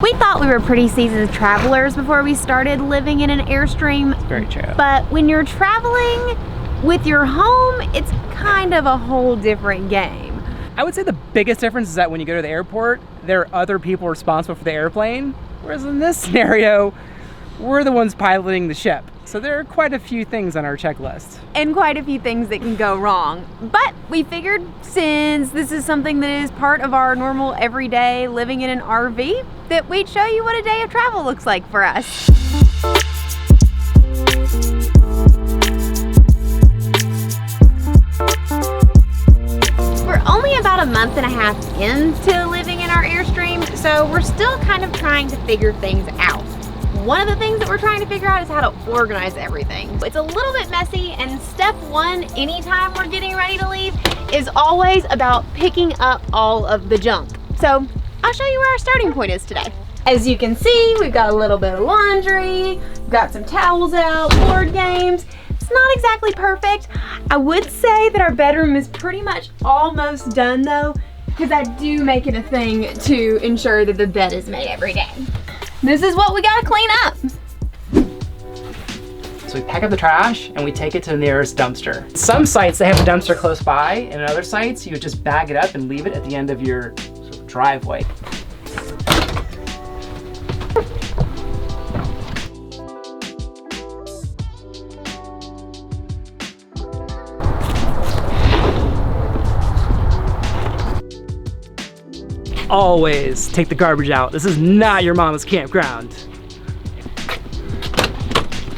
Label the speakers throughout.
Speaker 1: We thought we were pretty seasoned travelers before we started living in an Airstream.
Speaker 2: It's very true.
Speaker 1: But when you're traveling with your home, it's kind of a whole different game.
Speaker 2: I would say the biggest difference is that when you go to the airport, there are other people responsible for the airplane, whereas in this scenario, we're the ones piloting the ship. So there are quite a few things on our checklist.
Speaker 1: And quite a few things that can go wrong. But we figured since this is something that is part of our normal everyday living in an RV, that we'd show you what a day of travel looks like for us. We're only about a month and a half into living in our Airstream, so we're still kind of trying to figure things out. One of the things that we're trying to figure out is how to organize everything. It's a little bit messy, and step one anytime we're getting ready to leave is always about picking up all of the junk. So I'll show you where our starting point is today. As you can see, we've got a little bit of laundry, we've got some towels out, board games. It's not exactly perfect. I would say that our bedroom is pretty much almost done though, because I do make it a thing to ensure that the bed is made every day. This is what we gotta clean up.
Speaker 2: So we pack up the trash and we take it to the nearest dumpster. Some sites, they have a dumpster close by, and in other sites, you would just bag it up and leave it at the end of your sort of driveway. Always take the garbage out. This is not your mama's campground.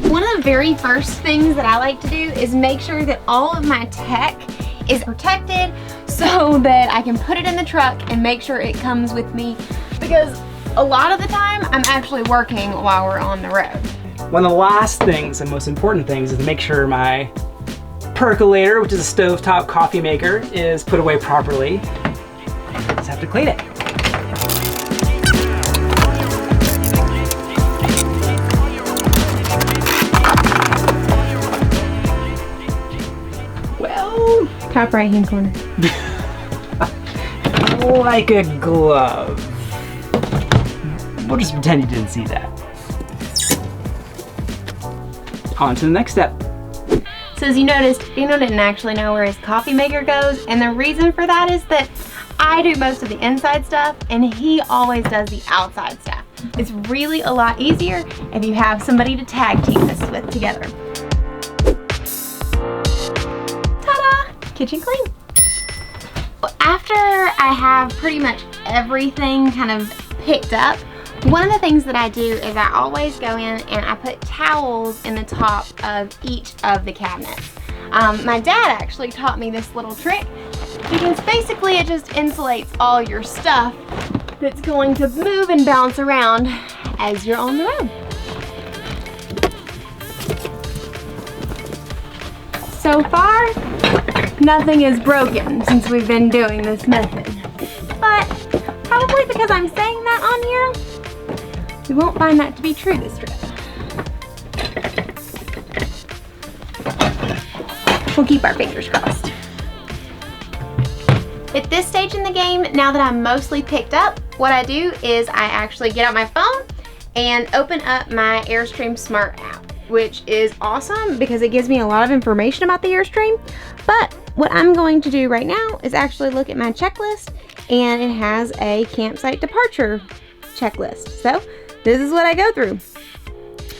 Speaker 1: One of the very first things that I like to do is make sure that all of my tech is protected so that I can put it in the truck and make sure it comes with me, because a lot of the time I'm actually working while we're on the road.
Speaker 2: One of the last things and most important things is to make sure my percolator, which is a stovetop coffee maker, is put away properly. Just have to clean it.
Speaker 1: Top right hand corner.
Speaker 2: Like a glove. We'll just pretend you didn't see that. On to the next step.
Speaker 1: So as you noticed, Dino didn't actually know where his coffee maker goes, and the reason for that is that I do most of the inside stuff and he always does the outside stuff. It's really a lot easier if you have somebody to tag team this with together. Kitchen clean. After I have pretty much everything kind of picked up, one of the things that I do is I always go in and I put towels in the top of each of the cabinets. My dad actually taught me this little trick, because basically it just insulates all your stuff that's going to move and bounce around as you're on the road. So far, nothing is broken since we've been doing this method. But probably because I'm saying that on here, we won't find that to be true this trip. We'll keep our fingers crossed. At this stage in the game, now that I'm mostly picked up, what I do is I actually get out my phone and open up my Airstream Smart app, which is awesome because it gives me a lot of information about the Airstream. But what I'm going to do right now is actually look at my checklist, and it has a campsite departure checklist. So this is what I go through.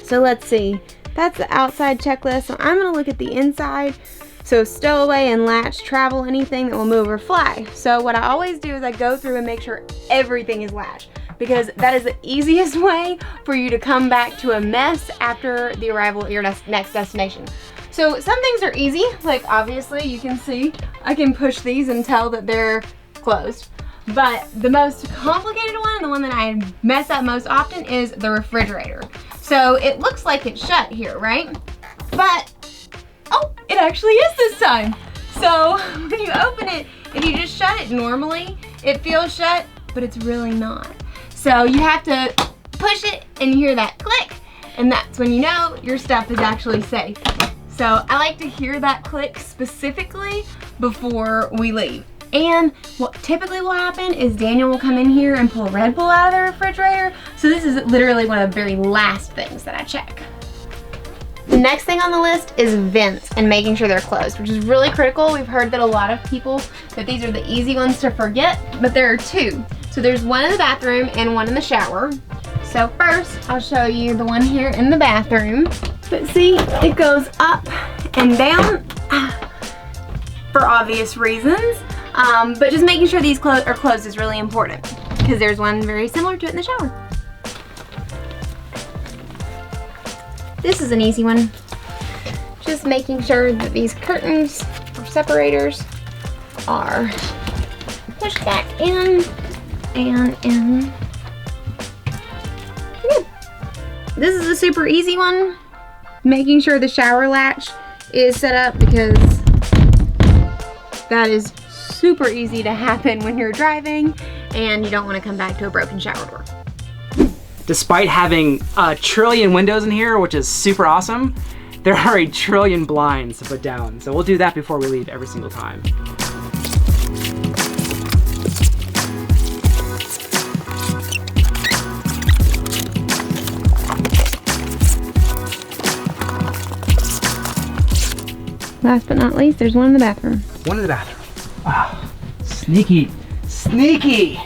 Speaker 1: So let's see, that's the outside checklist. So I'm gonna look at the inside. So stowaway and latch, travel, anything that will move or fly. So what I always do is I go through and make sure everything is latched, because that is the easiest way for you to come back to a mess after the arrival at your next destination. So some things are easy, like obviously you can see I can push these and tell that they're closed. But the most complicated one, and the one that I mess up most often, is the refrigerator. So it looks like it's shut here, right? But, oh, it actually is this time. So when you open it, if you just shut it normally, it feels shut, but it's really not. So you have to push it and you hear that click, and that's when you know your stuff is actually safe. So I like to hear that click specifically before we leave. And what typically will happen is Daniel will come in here and pull Red Bull out of the refrigerator. So this is literally one of the very last things that I check. The next thing on the list is vents and making sure they're closed, which is really critical. We've heard that a lot of people, that these are the easy ones to forget, but there are two. So there's one in the bathroom and one in the shower. So first, I'll show you the one here in the bathroom. But see, it goes up and down for obvious reasons. But just making sure these are closed is really important because there's one very similar to it in the shower. This is an easy one. Just making sure that these curtains or separators are pushed back in and in. Good. This is a super easy one. Making sure the shower latch is set up because that is super easy to happen when you're driving and you don't want to come back to a broken shower door.
Speaker 2: Despite having a trillion windows in here, which is super awesome, there are a trillion blinds to put down. So we'll do that before we leave every single time.
Speaker 1: Last but not least, there's one in the bathroom.
Speaker 2: One in the bathroom. Ah, sneaky, sneaky.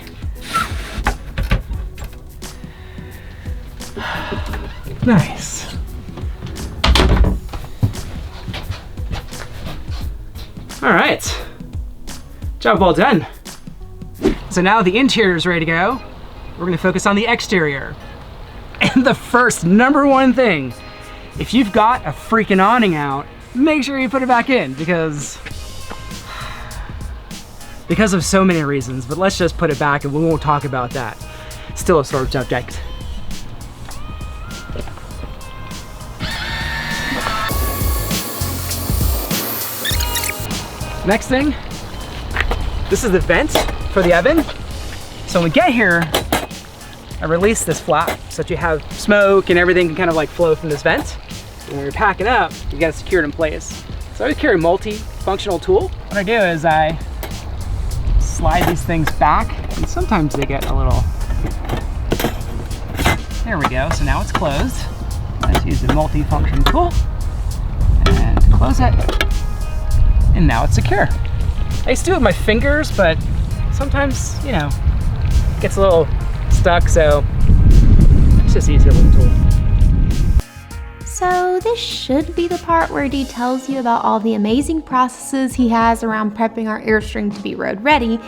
Speaker 2: Nice. All right, job well done. So now the interior is ready to go. We're gonna focus on the exterior. And the first number one thing, if you've got a freaking awning out, make sure you put it back in because of so many reasons, but let's just put it back and we won't talk about that. Still a sore subject. Next thing, this is the vent for the oven. So when we get here, I release this flap so that you have smoke and everything can kind of like flow from this vent. And when you're packing up, you gotta secure it in place. So I always carry a multi-functional tool. What I do is I slide these things back and sometimes they get a little, there we go. So now it's closed. Let's use the multi-function tool and close it. And now it's secure. I used to do it with my fingers, but sometimes, you know, it gets a little stuck, so it's just easier with the tool.
Speaker 1: So this should be the part where he tells you about all the amazing processes he has around prepping our Airstream to be road ready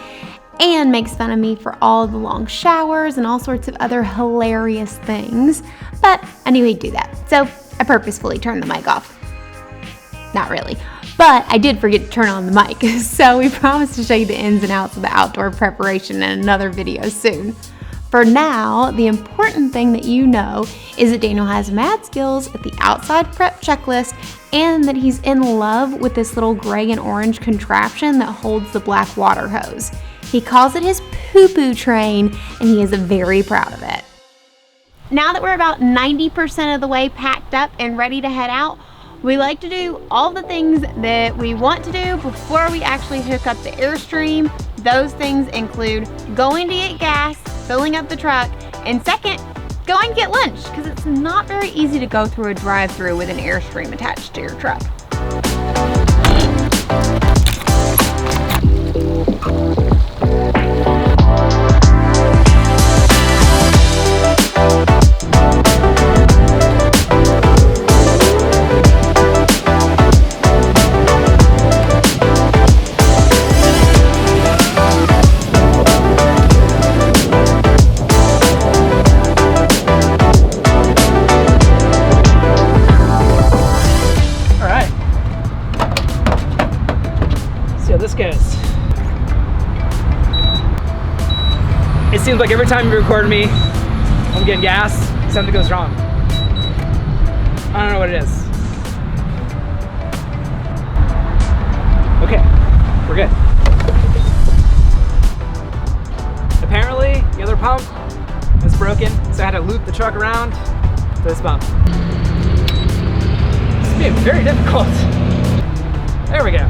Speaker 1: and makes fun of me for all the long showers and all sorts of other hilarious things. But I knew he'd do that, so I purposefully turned the mic off. Not really. But I did forget to turn on the mic, so we promised to show you the ins and outs of the outdoor preparation in another video soon. For now, the important thing that you know is that Daniel has mad skills at the outside prep checklist and that he's in love with this little gray and orange contraption that holds the black water hose. He calls it his poo-poo train and he is very proud of it. Now that we're about 90% of the way packed up and ready to head out, we like to do all the things that we want to do before we actually hook up the Airstream. Those things include going to get gas, filling up the truck, and second, going to get lunch, because it's not very easy to go through a drive-through with an Airstream attached to your truck.
Speaker 2: It seems like every time you record me, I'm getting gas, something goes wrong. I don't know what it is. Okay, we're good. Apparently, the other pump is broken, so I had to loop the truck around to this pump. This is being very difficult. There we go.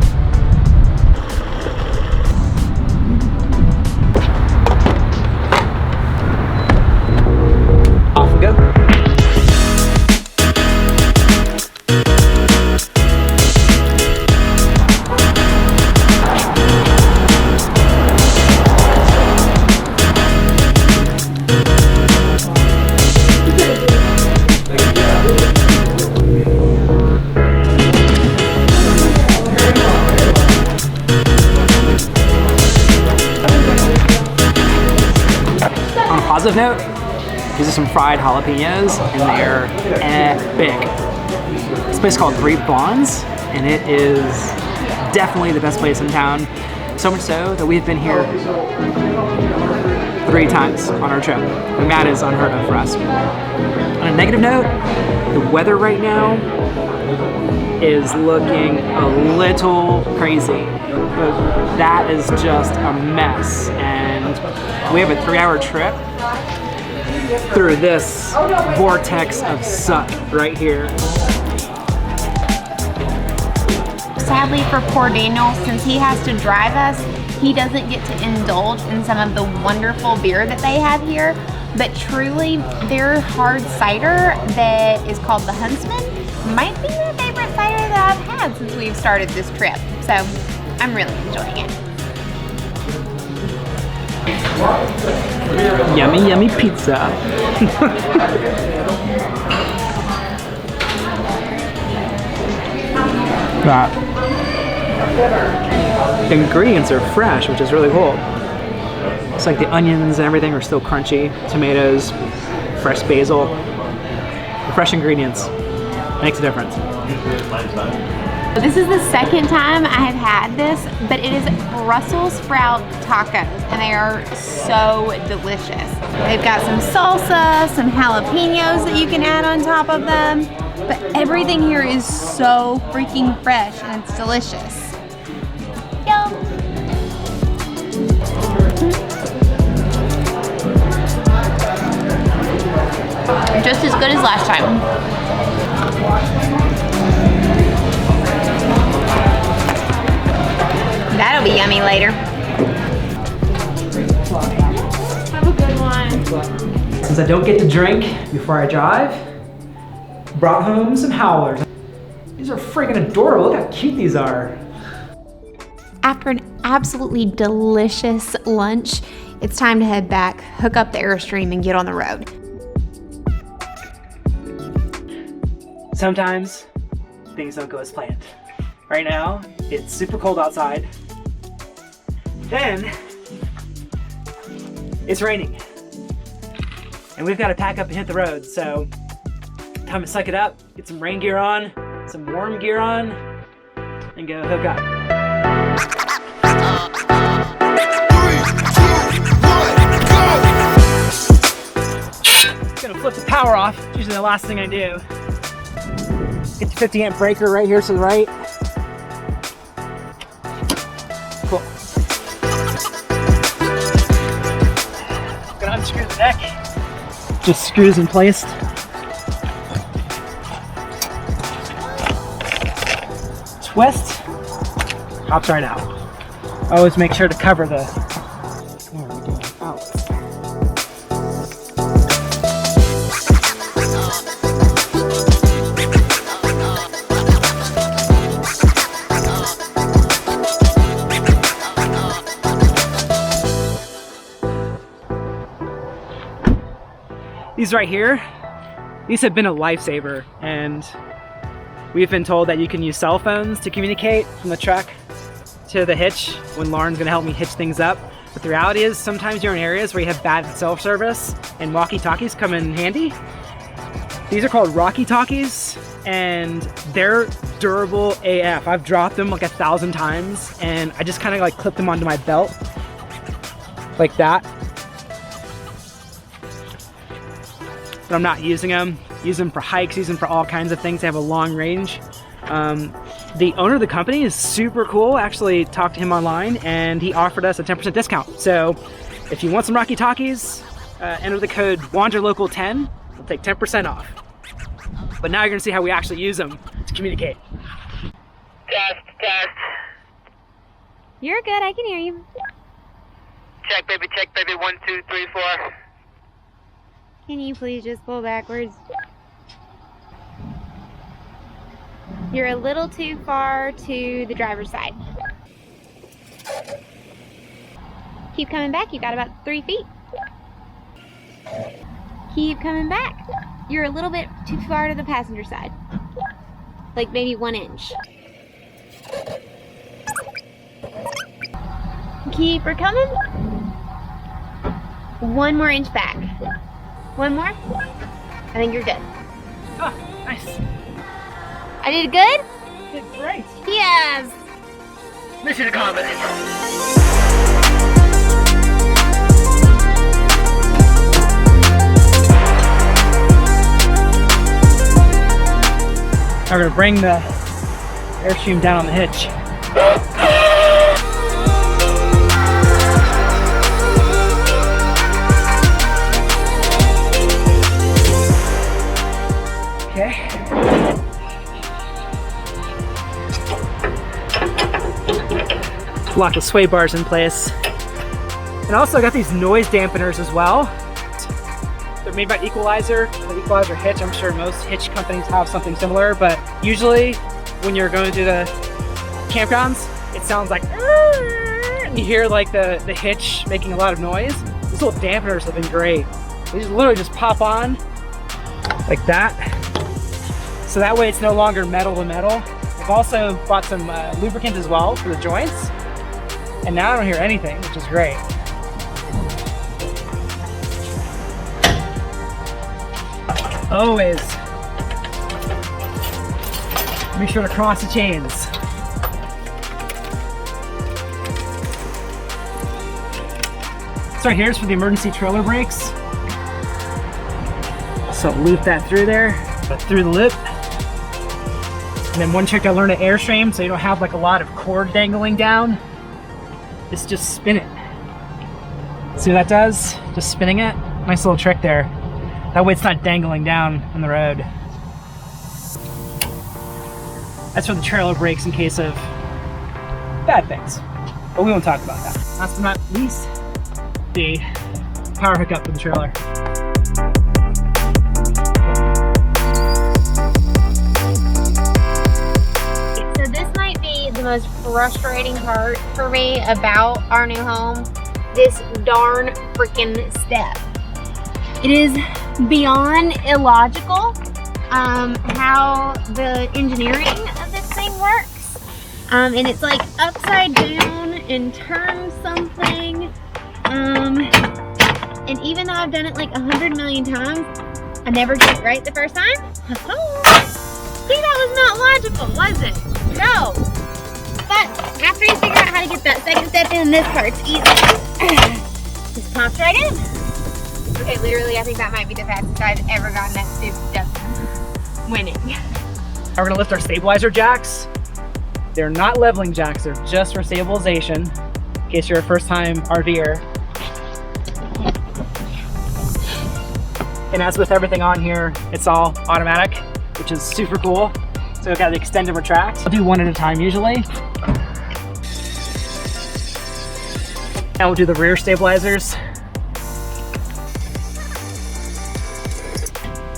Speaker 2: Also of note, these are some fried jalapenos, and they're epic. This place is called Three Blondes, and it is definitely the best place in town. So much so that we've been here 3 times on our trip, and that is unheard of for us. On a negative note, the weather right now is looking a little crazy. That is just a mess, and we have a 3-hour trip through this vortex of suck right here.
Speaker 1: Sadly for poor Daniel, since he has to drive us, he doesn't get to indulge in some of the wonderful beer that they have here. But truly, their hard cider that is called the Huntsman might be my favorite cider that I've had since we've started this trip. So I'm really enjoying it.
Speaker 2: Yummy, yummy pizza. The ingredients are fresh, which is really cool. It's like the onions and everything are still crunchy. Tomatoes, fresh basil, fresh ingredients. Makes a difference.
Speaker 1: This is the second time I have had this, but it is Brussels sprout tacos, and they are so delicious. They've got some salsa, some jalapenos that you can add on top of them, but everything here is so freaking fresh and it's delicious. Yum! Just as good as last time. That'll be yummy later. Have a good one.
Speaker 2: Since I don't get to drink before I drive, brought home some howlers. These are freaking adorable. Look how cute these are.
Speaker 1: After an absolutely delicious lunch, it's time to head back, hook up the Airstream, and get on the road.
Speaker 2: Sometimes things don't go as planned. Right now, it's super cold outside. Then, it's raining. And we've got to pack up and hit the road, so time to suck it up, get some rain gear on, some warm gear on, and go hook up. 3, 2, 1, go! Gonna flip the power off, it's usually the last thing I do. Get the 50 amp breaker right here to the right. Cool. Gonna unscrew the neck. Just screws in place. Twist. Pops right out. Always make sure to cover the. What are we doing? Oh. These right here, these have been a lifesaver, and we've been told that you can use cell phones to communicate from the truck to the hitch when Lauren's gonna help me hitch things up. But the reality is sometimes you're in areas where you have bad cell service and walkie-talkies come in handy. These are called walkie-talkies, and they're durable AF. I've dropped them like 1,000 times, and I just kind of like clip them onto my belt like that. But I'm not using them. Use them for hikes, use them for all kinds of things. They have a long range. The owner of the company is super cool. Actually talked to him online, and he offered us a 10% discount. So if you want some walkie-talkies, enter the code Wanderlocal10. We'll take 10% off. But now you're gonna see how we actually use them to communicate.
Speaker 3: Test.
Speaker 1: You're good, I can hear you.
Speaker 3: Check, baby, 1, 2, 3, 4.
Speaker 1: Can you please just pull backwards? You're a little too far to the driver's side. Keep coming back, you got about 3 feet. Keep coming back. You're a little bit too far to the passenger side. Like maybe 1 inch. Keep her coming. 1 more inch back. 1 more? I think you're good.
Speaker 2: Oh, nice.
Speaker 1: I did good?
Speaker 2: You did great.
Speaker 1: Yes.
Speaker 3: Mission accomplished.
Speaker 2: Now we're gonna bring the Airstream down on the hitch. Okay. Lock the sway bars in place. And also I got these noise dampeners as well. They're made by Equalizer, the Equalizer hitch. I'm sure most hitch companies have something similar, but usually when you're going to the campgrounds, it sounds like, and you hear like the hitch making a lot of noise. These little dampeners have been great. They just literally just pop on like that. So that way it's no longer metal to metal. I've also bought some lubricant as well for the joints. And now I don't hear anything, which is great. Always make sure to cross the chains. This right here is for the emergency trailer brakes. So loop that through there, through the loop. And then one trick I learned at Airstream, so you don't have like a lot of cord dangling down, is just spin it. See what that does? Just spinning it. Nice little trick there. That way it's not dangling down on the road. That's for the trailer brakes in case of bad things. But we won't talk about that. Last but not least, the power hookup for the trailer.
Speaker 1: So this might be the most frustrating part for me about our new home. This darn freaking step. It is beyond illogical how the engineering of this thing works. And it's like upside down and turn something. And even though I've done it like 100 million times, I never get it right the first time. See, that was not logical, was it? No. But after you figure out how to get that second step in, this part's easy. Just pops right in. Okay, literally, I think that might be the fastest I've ever gotten that stupid step winning.
Speaker 2: We're gonna lift our stabilizer jacks. They're not leveling jacks, they're just for stabilization, in case you're a first-time RVer. And as with everything on here, it's all automatic, which is super cool. So we've got the extend and retract. I'll do one at a time usually. Now we'll do the rear stabilizers.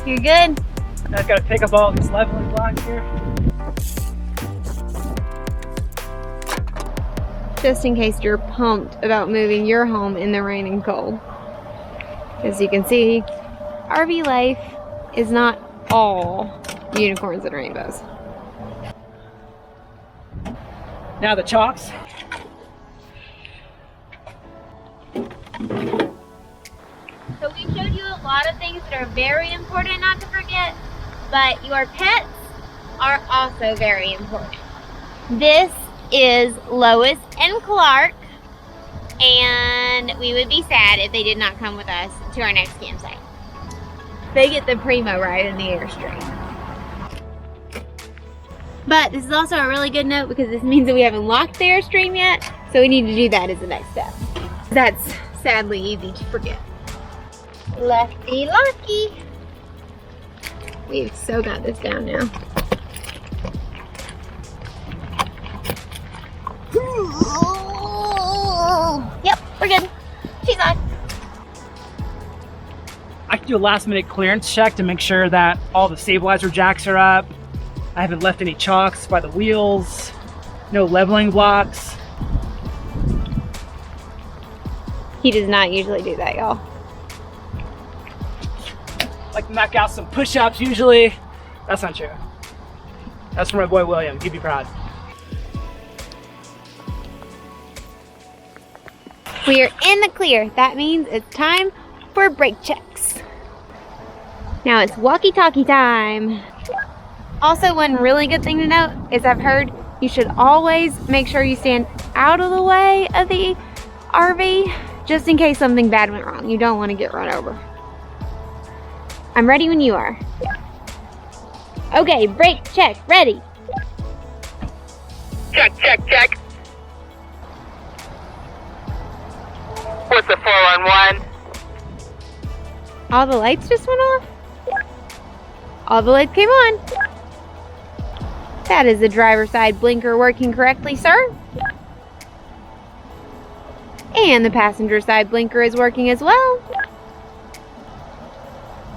Speaker 1: You're good.
Speaker 2: Now I've got to pick up all these leveling blocks here.
Speaker 1: Just in case you're pumped about moving your home in the rain and cold. As you can see, RV life is not all unicorns and rainbows.
Speaker 2: Now the chocks.
Speaker 1: So we showed you a lot of things that are very important not to forget, but your pets are also very important. This is Lois and Clark, and we would be sad if they did not come with us to our next campsite. They get the primo ride in the Airstream. But this is also a really good note because this means that we haven't locked the Airstream yet, so we need to do that as the next step. That's sadly easy to forget. Lefty lucky. We've so got this down now. Yep, we're good. She's on.
Speaker 2: I can do a last minute clearance check to make sure that all the stabilizer jacks are up. I haven't left any chocks by the wheels, no leveling blocks.
Speaker 1: He does not usually do that, y'all.
Speaker 2: Like to knock out some push-ups usually. That's not true. That's for my boy William, he'd be proud.
Speaker 1: We are in the clear. That means it's time for brake checks. Now it's walkie-talkie time. Also, one really good thing to note is I've heard you should always make sure you stand out of the way of the RV just in case something bad went wrong. You don't want to get run over. I'm ready when you are. Okay, brake check, ready.
Speaker 3: Check, check, check. What's the 411?
Speaker 1: All the lights just went off? All the lights came on. That is the driver's side blinker working correctly, sir. And the passenger side blinker is working as well.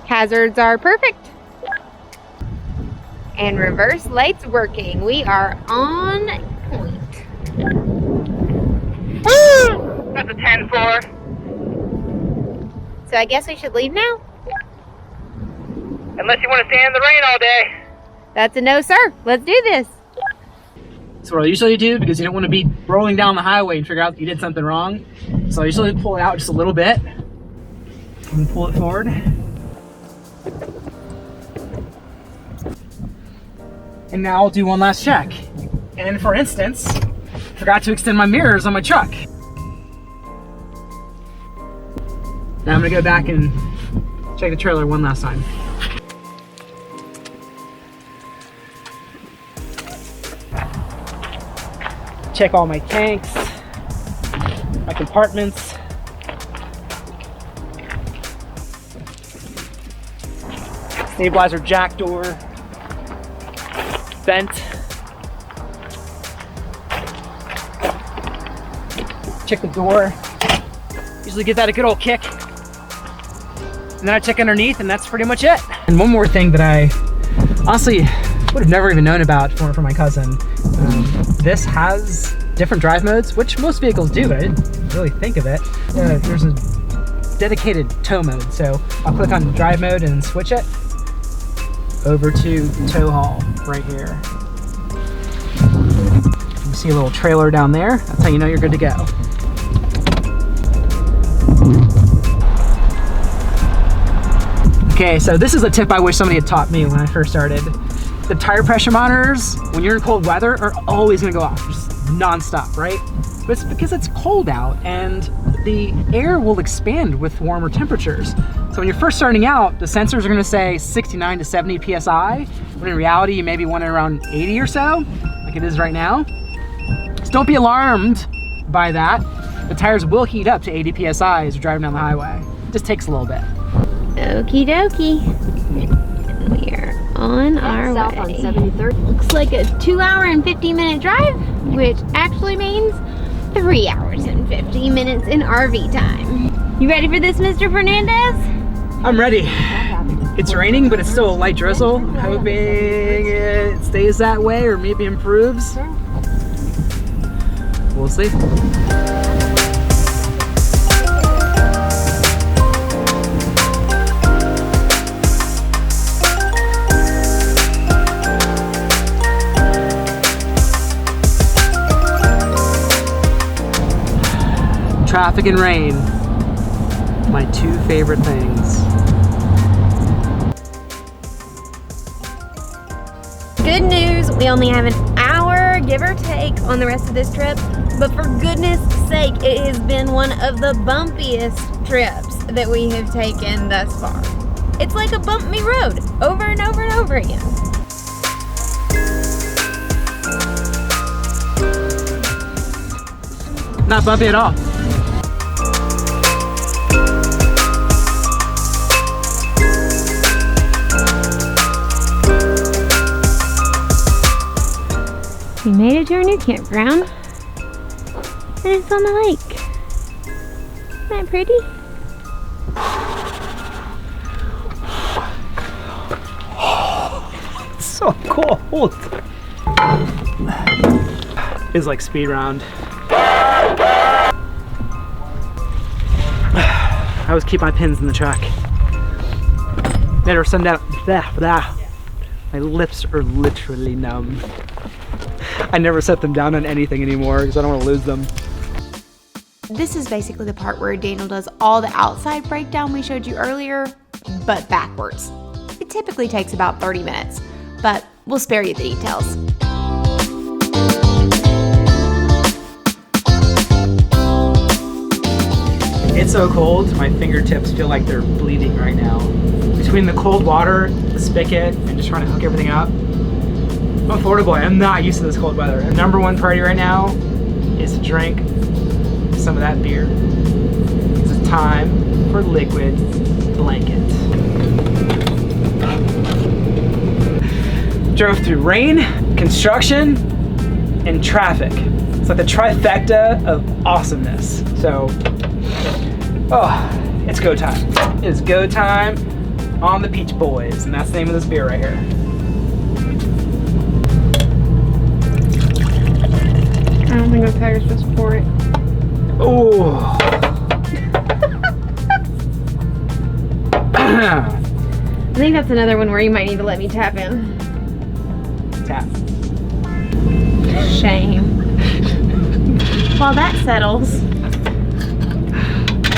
Speaker 1: Hazards are perfect. And reverse lights working. We are on point.
Speaker 3: That's a 10-4.
Speaker 1: So I guess we should leave now?
Speaker 3: Unless you want to stand in the rain all day.
Speaker 1: That's a no, sir. Let's do this.
Speaker 2: That's what I usually do because you don't want to be rolling down the highway and figure out that you did something wrong. So I usually pull it out just a little bit and pull it forward. And now I'll do one last check. And for instance, forgot to extend my mirrors on my truck. Now I'm gonna go back and check the trailer one last time. Check all my tanks, my compartments. Stabilizer jack door, vent. Check the door. Usually give that a good old kick. And then I check underneath and that's pretty much it. And one more thing that I honestly would have never even known about from my cousin. This has different drive modes, which most vehicles do, but I didn't really think of it. There's a dedicated tow mode. So I'll click on drive mode and switch it over to tow haul right here. You see a little trailer down there. That's how you know you're good to go. Okay, so this is a tip I wish somebody had taught me when I first started. The tire pressure monitors, when you're in cold weather, are always gonna go off, just non-stop, right? But it's because it's cold out and the air will expand with warmer temperatures. So when you're first starting out, the sensors are gonna say 69 to 70 PSI, when in reality you may be wanting around 80 or so, like it is right now. So don't be alarmed by that. The tires will heat up to 80 PSI as you're driving down the highway. It just takes a little bit.
Speaker 1: Okie dokie. We are on our
Speaker 4: south
Speaker 1: way.
Speaker 4: on 73rd.
Speaker 1: Looks like a 2-hour and 50-minute drive, which actually means 3 hours and 50 minutes in RV time. You ready for this, Mr. Fernandez?
Speaker 2: I'm ready. It's raining, but it's still a light drizzle. I'm hoping it stays that way or maybe improves. We'll see. Traffic and rain, my two favorite things.
Speaker 1: Good news, we only have an hour, give or take, on the rest of this trip. But for goodness sake, it has been one of the bumpiest trips that we have taken thus far. It's like a bump me road, over and over and over again.
Speaker 2: Not bumpy at all.
Speaker 1: We made it to our new campground, and it's on the lake. Isn't that pretty?
Speaker 2: It's so cold. It's like speed round. I always keep my pins in the truck. Never send out. My lips are literally numb. I never set them down on anything anymore because I don't want to lose them.
Speaker 1: This is basically the part where Daniel does all the outside breakdown we showed you earlier, but backwards. It typically takes about 30 minutes, but we'll spare you the details.
Speaker 2: It's so cold, my fingertips feel like they're bleeding right now. Between the cold water, the spigot, and just trying to hook everything up. I'm a Florida boy, I'm not used to this cold weather. The number one priority right now is to drink some of that beer. It's time for liquid blanket. Drove through rain, construction, and traffic. It's like the trifecta of awesomeness. So, oh, it's go time. It is go time on the Peach Boys, and that's the name of this beer right here.
Speaker 1: I don't think that's how you're supposed to pour it.
Speaker 2: Oh.
Speaker 1: I think that's another one where you might need to let me tap in.
Speaker 2: Tap.
Speaker 1: Shame. While that settles,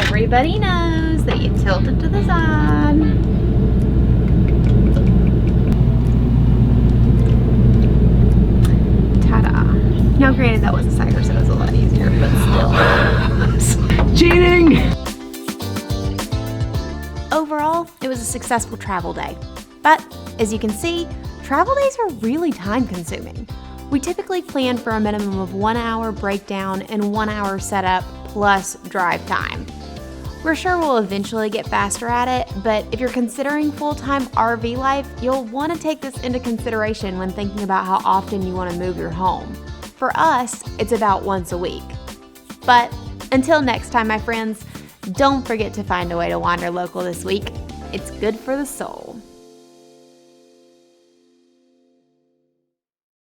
Speaker 1: everybody knows that you tilt it to the side. Ta-da. Now granted that was a cider, so it was a lot easier, but still.
Speaker 2: Cheating!
Speaker 1: Overall, it was a successful travel day. But as you can see, travel days are really time consuming. We typically plan for a minimum of 1 hour breakdown and 1 hour setup plus drive time. We're sure we'll eventually get faster at it, but if you're considering full-time RV life, you'll want to take this into consideration when thinking about how often you want to move your home. For us, it's about once a week. But until next time, my friends, don't forget to find a way to wander local this week. It's good for the soul.